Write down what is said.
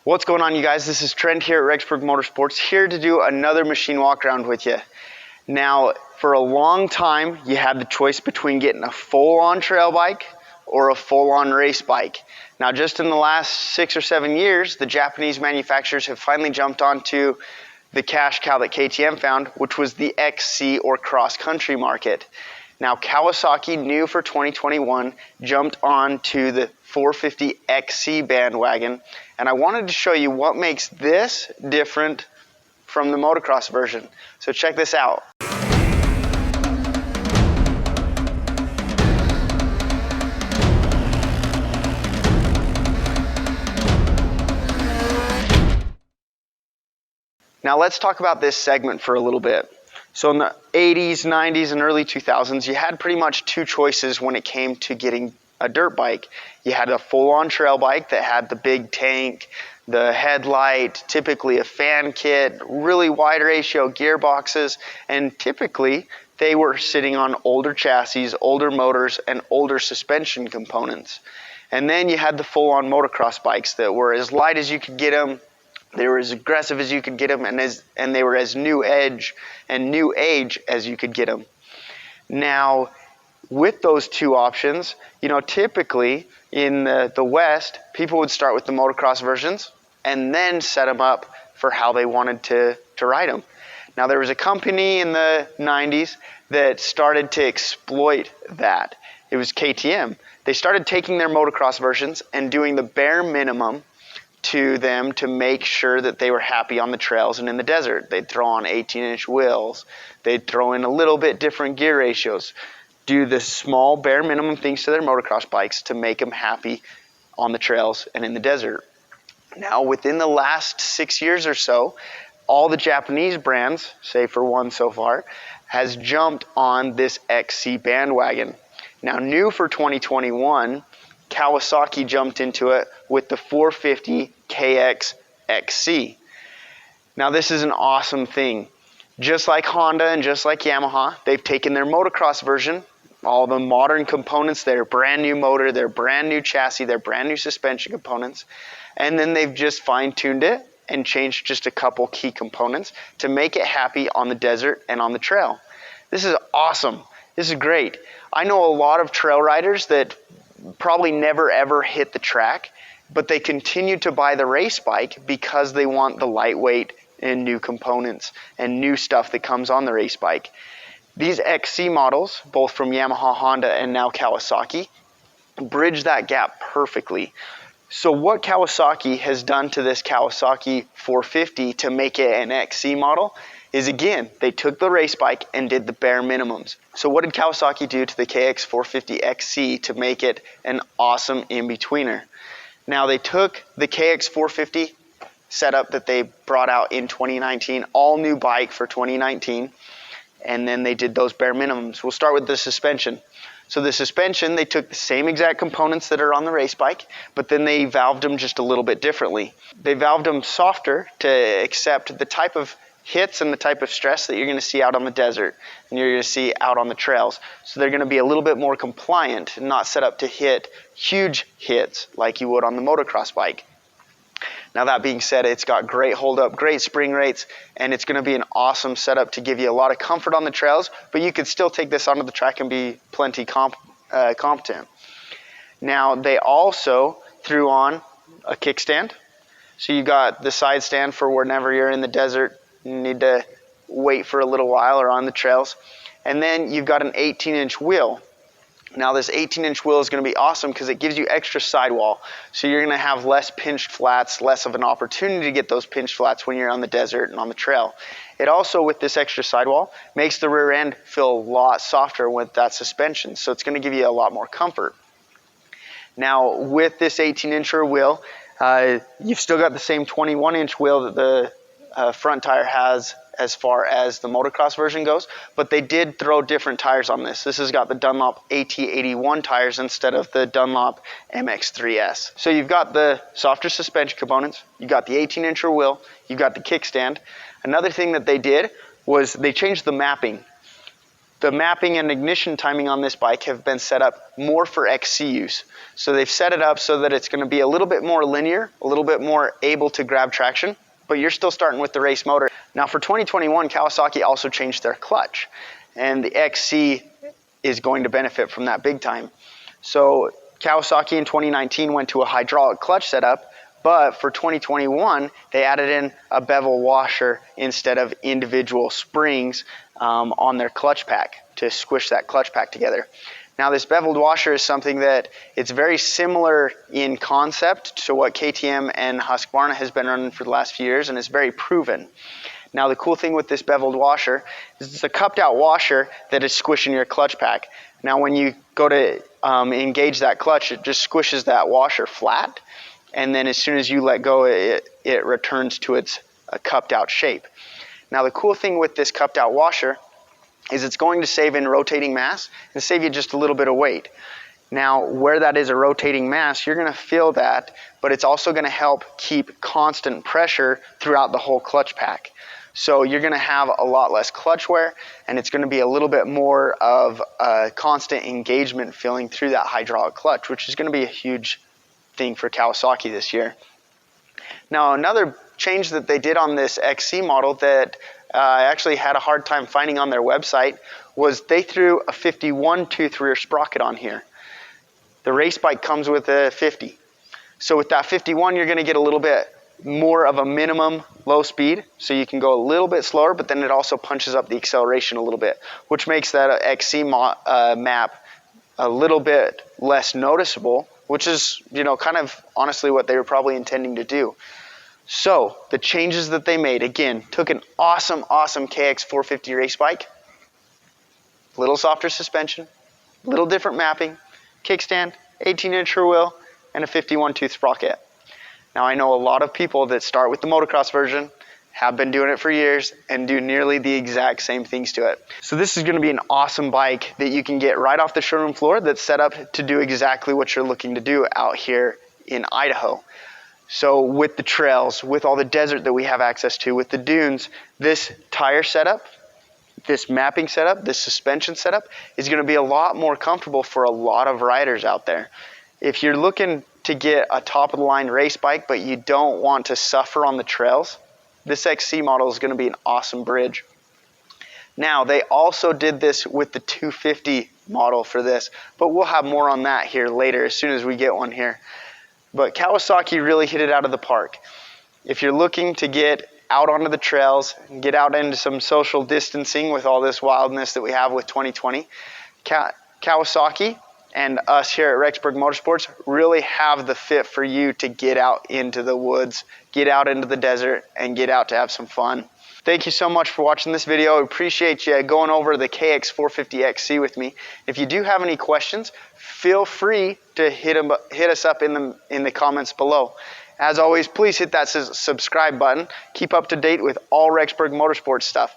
What's going on, you guys? This is Trent here at Rexburg Motorsports, here to do another machine walk around with you. Now, for a long time, you had the choice between getting a full-on trail bike or a full-on race bike. Now, just in the last 6 or 7 years, the Japanese manufacturers have finally jumped onto the cash cow that KTM found, which was the XC or cross-country market. Now, Kawasaki, new for 2021, jumped on to the 450 Xc bandwagon, and I wanted to show you what makes this different from the motocross version. So check this out. Now let's talk about this segment for a little bit. So in the 80s, 90s, and early 2000s, you had pretty much two choices when it came to getting a dirt bike. You had a full-on trail bike that had the big tank, the headlight, typically a fan kit, really wide ratio gearboxes, and typically they were sitting on older chassis, older motors, and older suspension components. And then you had the full-on motocross bikes that were as light as you could get them. They were as aggressive as you could get them, and they were as new age as you could get them. Now, with those two options, typically in the West, people would start with the motocross versions and then set them up for how they wanted to ride them. Now, there was a company in the 90s that started to exploit that. It was KTM. They started taking their motocross versions and doing the bare minimum to them to make sure that they were happy on the trails and in the desert. They'd throw on 18-inch wheels. They'd throw in a little bit different gear ratios. Do the small bare minimum things to their motocross bikes to make them happy on the trails and in the desert. Now, within the last 6 years or so, all the Japanese brands, save for one so far, has jumped on this XC bandwagon. Now, new for 2021, Kawasaki jumped into it with the 450 Kx Xc. Now, this is an awesome thing. Just like Honda and just like Yamaha, they've taken their motocross version, all the modern components, their brand new motor, their brand new chassis, their brand new suspension components, and then they've just fine-tuned it and changed just a couple key components to make it happy on the desert and on the trail. This is awesome. This is great. I know a lot of trail riders that probably never ever hit the track, but they continue to buy the race bike because they want the lightweight and new components and new stuff that comes on the race bike. These XC models, both from Yamaha, Honda, and now Kawasaki, bridge that gap perfectly. So what Kawasaki has done to this Kawasaki 450 to make it an XC model is, again, they took the race bike and did the bare minimums. So what did Kawasaki do to the Kx450 Xc to make it an awesome in-betweener? Now, they took the Kx450 setup that they brought out in 2019, all new bike for 2019, and then they did those bare minimums. We'll start with the suspension. So the suspension, they took the same exact components that are on the race bike, but then they valved them just a little bit differently. They valved them softer to accept the type of hits and the type of stress that you're going to see out on the desert and you're going to see out on the trails. So they're going to be a little bit more compliant and not set up to hit huge hits like you would on the motocross bike. Now, that being said, it's got great hold up, great spring rates, and it's going to be an awesome setup to give you a lot of comfort on the trails, but you could still take this onto the track and be plenty competent. Now, they also threw on a kickstand. So you got the side stand for whenever you're in the desert, you need to wait for a little while or on the trails. And then you've got an 18-inch wheel. Now, this 18-inch wheel is going to be awesome because it gives you extra sidewall. So you're going to have less pinched flats, less of an opportunity to get those pinched flats when you're on the desert and on the trail. It also, with this extra sidewall, makes the rear end feel a lot softer with that suspension. So it's going to give you a lot more comfort. Now, with this 18-inch wheel, you've still got the same 21-inch wheel that the front tire has as far as the motocross version goes, but they did throw different tires on this. This has got the Dunlop AT81 tires instead of the Dunlop MX3S. So you've got the softer suspension components, you've got the 18-inch wheel, you've got the kickstand. Another thing that they did was they changed the mapping. The mapping and ignition timing on this bike have been set up more for XC use. So they've set it up so that it's going to be a little bit more linear, a little bit more able to grab traction, but you're still starting with the race motor. Now for 2021, Kawasaki also changed their clutch, and the XC is going to benefit from that big time. So Kawasaki in 2019 went to a hydraulic clutch setup, but for 2021, they added in a bevel washer instead of individual springs on their clutch pack to squish that clutch pack together. Now this beveled washer is something that it's very similar in concept to what KTM and Husqvarna has been running for the last few years, and it's very proven. Now the cool thing with this beveled washer is it's a cupped out washer that is squishing your clutch pack. Now when you go to engage that clutch, it just squishes that washer flat, and then as soon as you let go, it returns to its cupped out shape. Now the cool thing with this cupped out washer is it's going to save in rotating mass and save you just a little bit of weight. Now where that is a rotating mass, you're going to feel that, but it's also going to help keep constant pressure throughout the whole clutch pack. So you're going to have a lot less clutch wear, and it's going to be a little bit more of a constant engagement feeling through that hydraulic clutch, which is going to be a huge thing for Kawasaki this year. Now another change that they did on this XC model that I actually had a hard time finding on their website was they threw a 51 tooth rear sprocket on here. The race bike comes with a 50. So with that 51, you're going to get a little bit more of a minimum low speed, so you can go a little bit slower, but then it also punches up the acceleration a little bit, which makes that XC map a little bit less noticeable, which is, you know, kind of honestly what they were probably intending to do. So the changes that they made, again, took an awesome Kx450 race bike, little softer suspension, little different mapping, kickstand, 18-inch rear wheel, and a 51 tooth sprocket. Now I know a lot of people that start with the motocross version, have been doing it for years, and do nearly the exact same things to it. So this is going to be an awesome bike that you can get right off the showroom floor that's set up to do exactly what you're looking to do out here in Idaho. So with the trails, with all the desert that we have access to, with the dunes, this tire setup, this mapping setup, this suspension setup is going to be a lot more comfortable for a lot of riders out there. If you're looking to get a top-of-the-line race bike, but you don't want to suffer on the trails, this XC model is going to be an awesome bridge. Now, they also did this with the 250 model for this, but we'll have more on that here later as soon as we get one here. But Kawasaki really hit it out of the park. If you're looking to get out onto the trails and get out into some social distancing with all this wildness that we have with 2020, Kawasaki and us here at Rexburg Motorsports really have the fit for you to get out into the woods, get out into the desert, and get out to have some fun. Thank you so much for watching this video. I appreciate you going over the Kx450 Xc with me. If you do have any questions, feel free to hit us up in the comments below. As always, please hit that subscribe button. Keep up to date with all Rexburg Motorsports stuff.